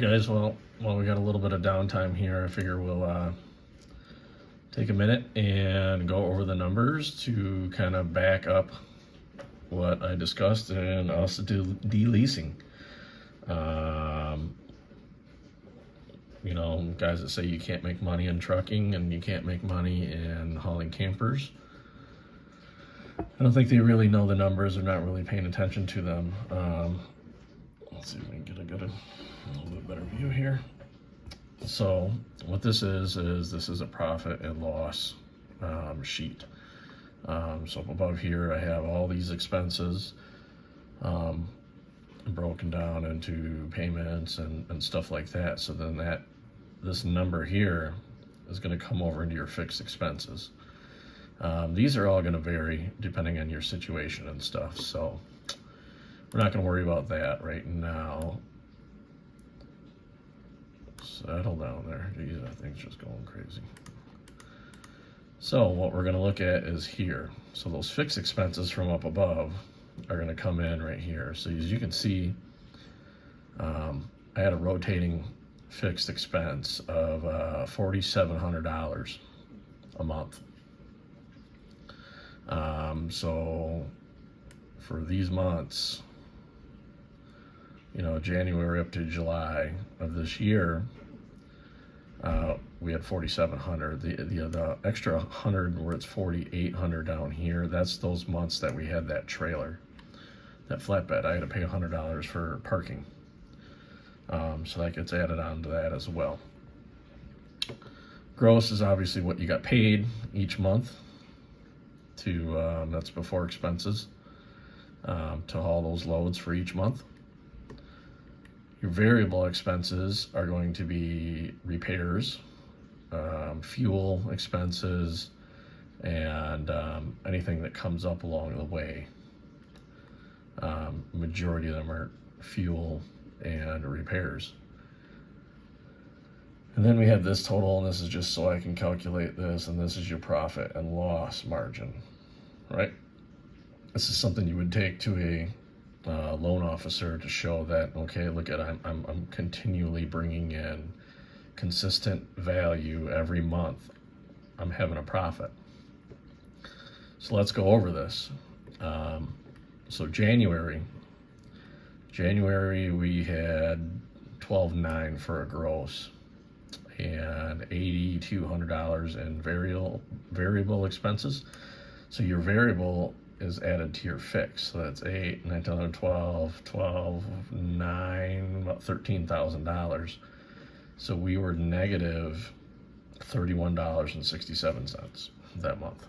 guys, well, we got a little bit of downtime here. I figure we'll take a minute and go over the numbers to kind of back up what I discussed in us de-leasing. You know, guys that say you can't make money in trucking and you can't make money in hauling campers, I don't think they really know the numbers. They're not really paying attention to them. Let's see if we can get a little bit better view here. So what this is this is a profit and loss sheet. So up above here I have all these expenses broken down into payments and stuff like that. So then this number here is going to come over into your fixed expenses. These are all going to vary depending on your situation and stuff, so we're not going to worry about that right now. Settle down there. Geez, that thing's just going crazy. So what we're going to look at is here. So those fixed expenses from up above are going to come in right here. So as you can see, I had a rotating fixed expense of $4,700 a month. So for these months, you know, January up to July of this year, we had 4,700. The extra 100 where it's 4,800 down here, that's those months that we had that trailer, that flatbed. I had to pay $100 for parking. So that gets added on to that as well. Gross is obviously what you got paid each month to, that's before expenses, to haul those loads for each month. Your variable expenses are going to be repairs, fuel expenses, and anything that comes up along the way. Majority of them are fuel and repairs. And then we have this total, and this is just so I can calculate this, and this is your profit and loss margin, right? This is something you would take to a loan officer to show that, okay, look at, I'm continually bringing in consistent value every month. I'm having a profit. So let's go over this. So January we had $12,900 for a gross and $8,200 in variable expenses. So your variable is added to your fix. So that's 8, 9, 10, 12, 9, about $13,000. So we were negative $31.67 that month.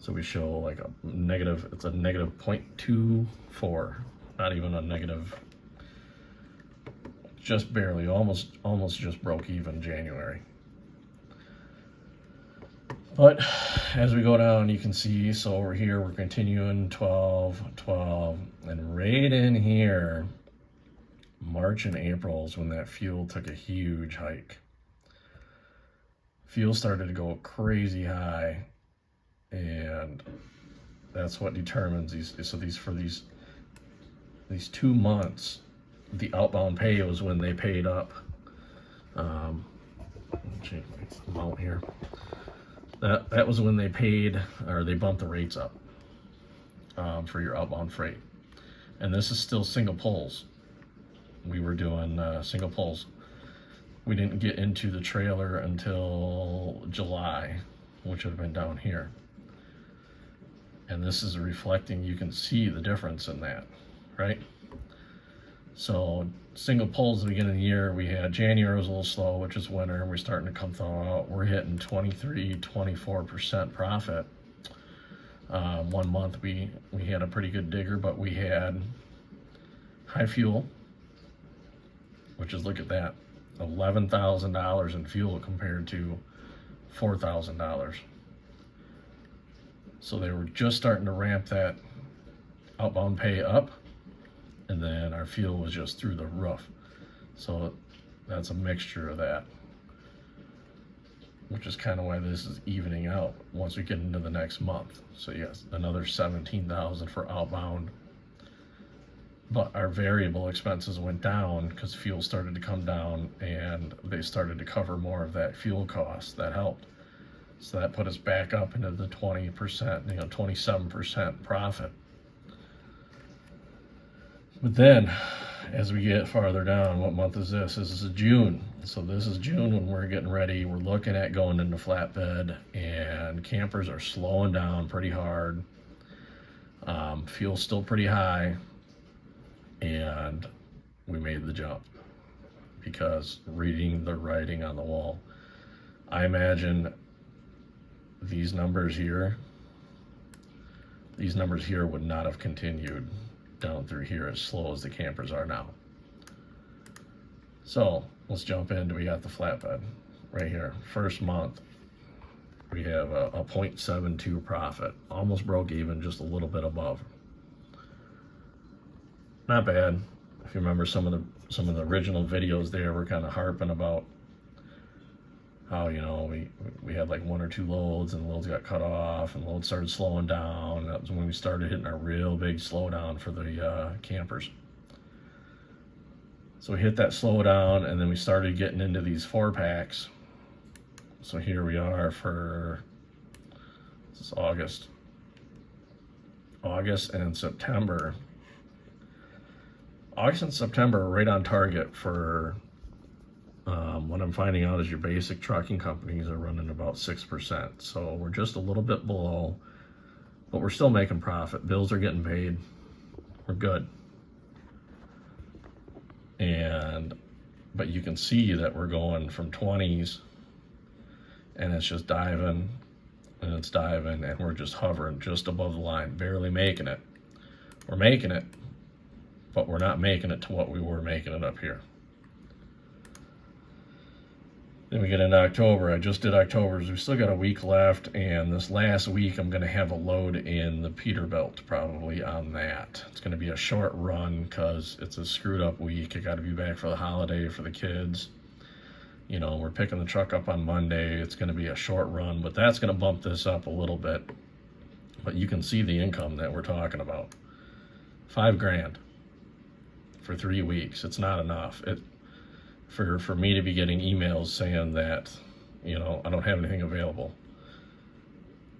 So we show like a negative, it's a negative 0.24, not even a negative, just barely, almost just broke even January. But as we go down, you can see, so over here, we're continuing 12, and right in here, March and April is when that fuel took a huge hike. Fuel started to go crazy high, and that's what determines these. So for these 2 months, the outbound pay was when they paid up. Change my amount here. That was when they paid, or they bumped the rates up for your outbound freight. And this is still single poles. We were doing single poles. We didn't get into the trailer until July, which would have been down here. And this is reflecting, you can see the difference in that, right? So single poles at the beginning of the year, we had January was a little slow, which is winter, and we're starting to come thaw out. We're hitting 23-24% profit. 1 month we had a pretty good digger, but we had high fuel, which is, look at that, $11,000 in fuel compared to $4,000. So they were just starting to ramp that outbound pay up, and then our fuel was just through the roof. So that's a mixture of that, which is kind of why this is evening out once we get into the next month. So yes, another $17,000 for outbound, but our variable expenses went down because fuel started to come down and they started to cover more of that fuel cost. That helped. So that put us back up into the 20%, 27% profit. But then, as we get farther down, what month is this? This is June. So this is June when we're getting ready. We're looking at going into flatbed, and campers are slowing down pretty hard. Fuel's still pretty high, and we made the jump because reading the writing on the wall. I imagine these numbers here would not have continued down through here as slow as the campers are now. So let's jump into, we got the flatbed right here. First month, we have a 0.72 profit, almost broke even, just a little bit above. Not bad. If you remember some of the original videos there, we're kind of harping about how, we had like 1 or 2 loads and loads got cut off and loads started slowing down. That was when we started hitting a real big slowdown for the campers. So we hit that slowdown, and then we started getting into these 4-packs. So here we are for, this is August and September. August and September are right on target for what I'm finding out is your basic trucking companies are running about 6%. So we're just a little bit below, but we're still making profit. Bills are getting paid. We're good. But you can see that we're going from 20s, and it's just diving, and it's diving, and we're just hovering just above the line, barely making it. We're making it, but we're not making it to what we were making it up here. Then we get into October. I just did October's. We still got a week left, and this last week I'm going to have a load in the Peterbilt probably on that. It's going to be a short run because it's a screwed up week. I got to be back for the holiday for the kids. We're picking the truck up on Monday. It's going to be a short run, but that's going to bump this up a little bit. But you can see the income that we're talking about. $5,000 for 3 weeks. It's not enough. For me to be getting emails saying that, I don't have anything available.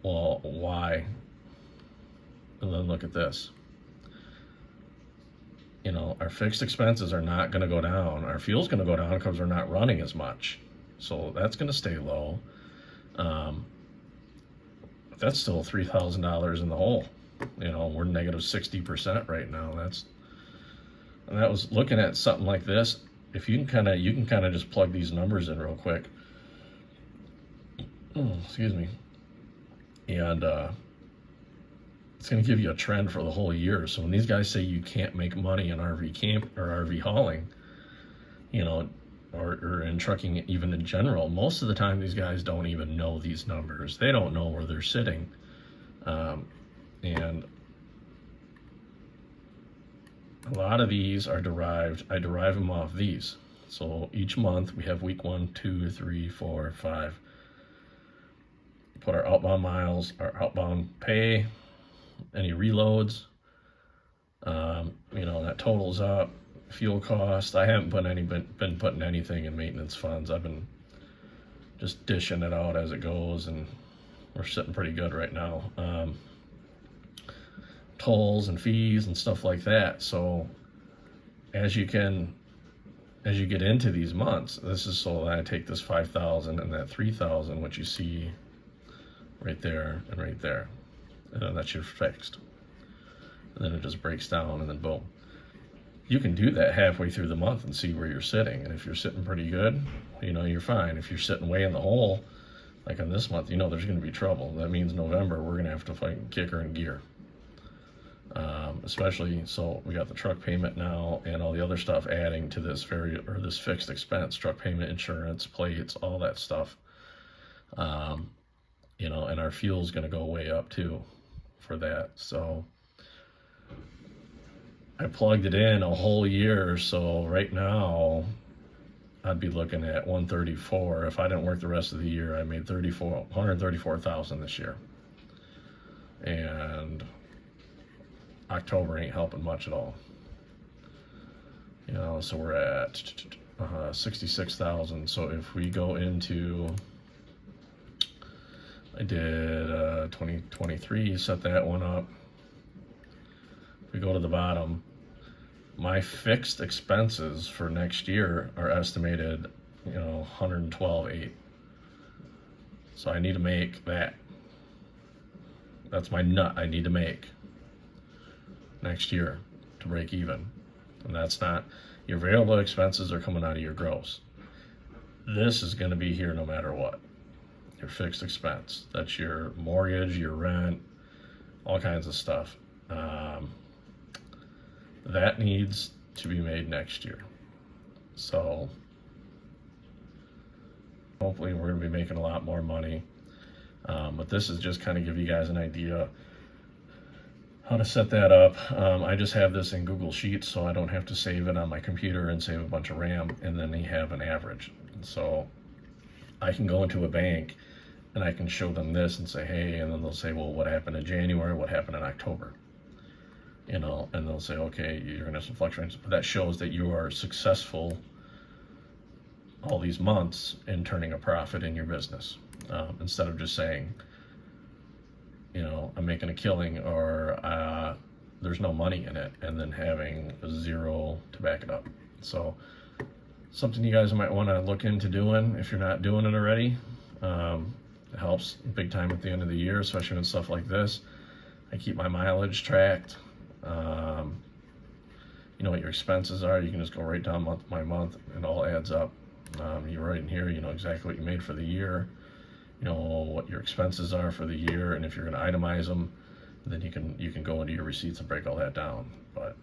Well, why? And then look at this. Our fixed expenses are not going to go down. Our fuel's going to go down because we're not running as much. So that's going to stay low. That's still $3,000 in the hole. We're negative 60% right now. And that was looking at something like this. If you can kind of just plug these numbers in real quick. Excuse me. And it's going to give you a trend for the whole year. So when these guys say you can't make money in RV camp or RV hauling, or in trucking even in general, most of the time these guys don't even know these numbers. They don't know where they're sitting. And a lot of these are derived, I derive them off these. So each month we have week 1, 2, 3, 4, 5. Put our outbound miles, our outbound pay, any reloads, that totals up. Fuel cost, I haven't been putting anything in maintenance funds. I've been just dishing it out as it goes, and we're sitting pretty good right now. Tolls and fees and stuff like that. So as you get into these months, this is so that I take this 5,000 and that 3,000, which you see right there and right there, and then that's your fixed. And then it just breaks down, and then boom. You can do that halfway through the month and see where you're sitting. And if you're sitting pretty good, you're fine. If you're sitting way in the hole, like on this month, there's going to be trouble. That means November, we're going to have to fight kicker and gear. Especially, so we got the truck payment now and all the other stuff adding to this this fixed expense, truck payment, insurance, plates, all that stuff. And our fuel's going to go way up too for that. So I plugged it in a whole year. So right now I'd be looking at 134. If I didn't work the rest of the year, I made 134,000 this year. And October ain't helping much at all. You know, so we're at 66,000. So if we go into, I did 2023, set that one up. If we go to the bottom, my fixed expenses for next year are estimated, 112.8. So I need to make that. That's my nut I need to make next year to break even. And that's not, your variable expenses are coming out of your gross. This is going to be here no matter what. Your fixed expense. That's your mortgage, your rent, all kinds of stuff. That needs to be made next year. So hopefully we're going to be making a lot more money. But this is just kind of give you guys an idea how to set that up. I just have this in Google Sheets, so I don't have to save it on my computer and save a bunch of RAM, and then they have an average. So I can go into a bank and I can show them this and say, hey, and then they'll say, well, what happened in January? What happened in October? And they'll say, okay, you're gonna have some fluctuations, but that shows that you are successful all these months in turning a profit in your business, instead of just saying, I'm making a killing, or there's no money in it, and then having a zero to back it up. So something you guys might want to look into doing if you're not doing it already. It helps big time at the end of the year, especially with stuff like this. I keep my mileage tracked. You know what your expenses are. You can just go right down month by month. It all adds up. You write in here, you know exactly what you made for the year, you know what your expenses are for the year, and if you're going to itemize them, then you can go into your receipts and break all that down. But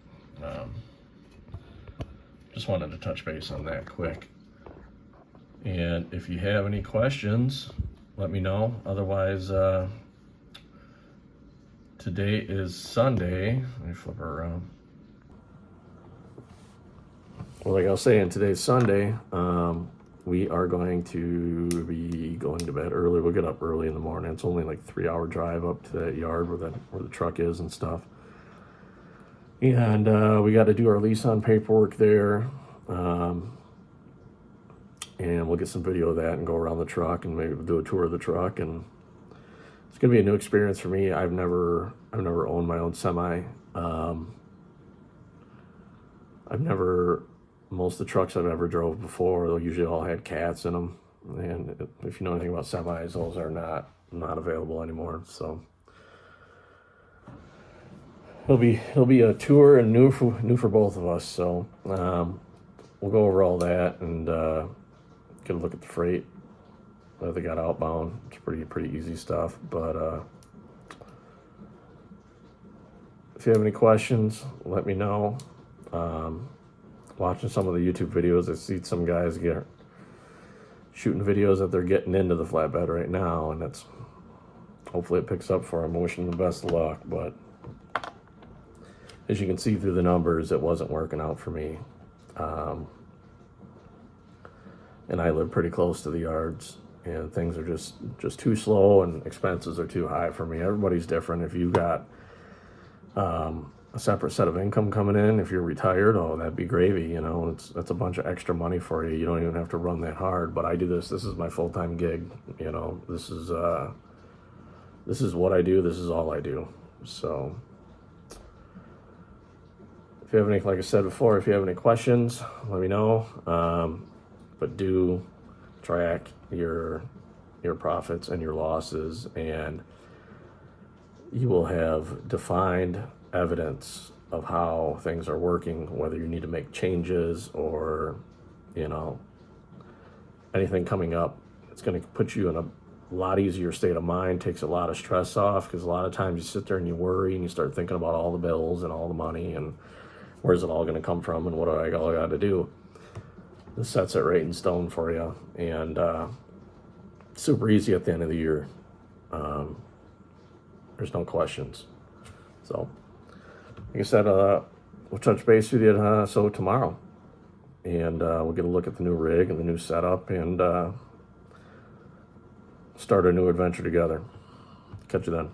just wanted to touch base on that quick. And if you have any questions, let me know. Otherwise, today is Sunday. Let me flip her around. Well, like I was saying, today's Sunday. We are going to be going to bed early. We'll get up early in the morning. It's only like 3-hour drive up to that yard where the truck is and stuff. And we got to do our lease on paperwork there. And we'll get some video of that and go around the truck and maybe do a tour of the truck. And it's going to be a new experience for me. I've never owned my own semi. Most of the trucks I've ever drove before, they usually all had cats in them. And if you know anything about semis, those are not available anymore. So it'll be a tour and new for both of us. So we'll go over all that and get a look at the freight that they got outbound. It's pretty easy stuff. But if you have any questions, let me know. Watching some of the YouTube videos, I see some guys shooting videos that they're getting into the flatbed right now, and that's hopefully it picks up for them. I'm wishing them the best of luck, but as you can see through the numbers, it wasn't working out for me. And I live pretty close to the yards, and things are just too slow, and expenses are too high for me. Everybody's different. If you got a separate set of income coming in, if you're retired, that'd be gravy. That's a bunch of extra money for you. You don't even have to run that hard. But I do this is my full-time gig. This is what I do. This is all I do. So if you have any, like I said before, if you have any questions, let me know. But do track your profits and your losses, and you will have defined evidence of how things are working, whether you need to make changes or anything coming up. It's going to put you in a lot easier state of mind, takes a lot of stress off, because a lot of times you sit there and you worry and you start thinking about all the bills and all the money and where's it all going to come from and what do I got to do. This sets it right in stone for you, and super easy at the end of the year. There's no questions. So like I said, we'll touch base with you tomorrow, and we'll get a look at the new rig and the new setup, and start a new adventure together. Catch you then.